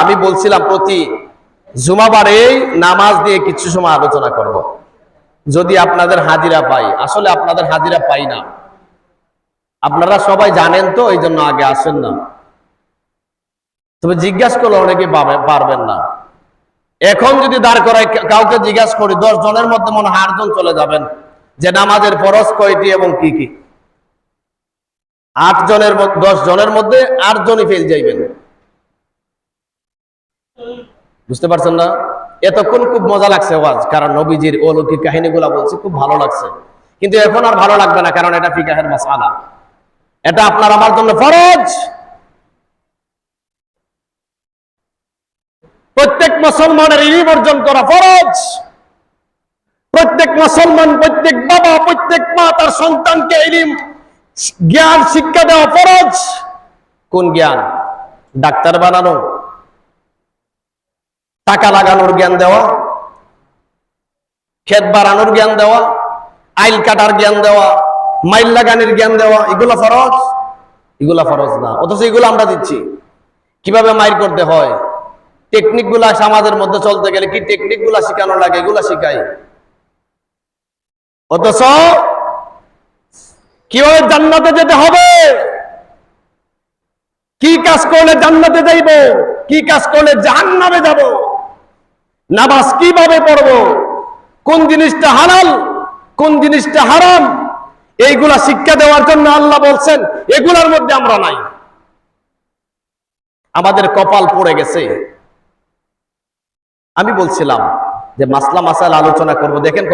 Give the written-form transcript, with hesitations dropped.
আমি বলছিলাম প্রতি জুমাবারেই নামাজ দিয়ে কিছু সময় আলোচনা করব। যদি আপনাদের হাজিরা পাই, আসলে আপনাদের হাজিরা পাই না, আপনারা সবাই জানেন তো, এই জন্য আগে আসেন না। তবে জিজ্ঞাসা করলে অনেকে পারবেন না। এখন যদি দাঁড় করায় কাউকে জিজ্ঞাসা করি, 10 জনের মধ্যে মনে হয় 8 জন চলে যাবেন যে নামাজের ফরজ কয়টি এবং কি কি। 10 জনের মধ্যে 8 জনই ফেল যাইবেন। বুঝতে পারছেন না? এতক্ষণ খুব মজা লাগছে ওয়াজ, কারণ নবীজির অলৌকিক কাহিনীগুলো বলছি, খুব ভালো লাগছে। কিন্তু এখন আর ভালো লাগবে না, কারণ এটা ফিকাহের মাসআলা, এটা আপনার আমার জন্য ফরজ। প্রত্যেক মুসলমানের ইলম অর্জন করা ফরজ। প্রত্যেক মুসলমান, প্রত্যেক বাবা, প্রত্যেক মা তার সন্তানকে ইলম, জ্ঞান শিক্ষা দেওয়া ফরজ। কোন জ্ঞান? ডাক্তার বানানো, টাকা লাগানোর জ্ঞান দেওয়া, ক্ষেত বাড়ানোর জ্ঞান দেওয়া, আইল কাটার জ্ঞান দেওয়া, মাইল লাগানোর জ্ঞান দেওয়া, এগুলা ফরজ? এগুলা ফরজ না, অথচ এগুলো আমরা দিচ্ছি। কিভাবে মাইল করতে হয়, টেকনিক গুলা, সমাজের মধ্যে চলতে গেলে কি টেকনিক গুলা শিখানো লাগে, এগুলা শিখাই। অথচ কিভাবে জান্নাতে যেতে হবে, কি কাজ করলে জান্নাতে যাইব, কি কাজ করলে জাহান্নামে যাব, নামাজ কিভাবে পড়ব, কোন জিনিসটা হালাল, কোন জিনিসটা হারাম, এইগুলা শিক্ষা দেওয়ার জন্য আল্লাহ বলছেন, এগুলার মধ্যে আমরা নাই। আমাদের কপাল পড়ে গেছে। আমি বলছিলাম যে মাসলা মাসাইল আলোচনা করব, দেখেন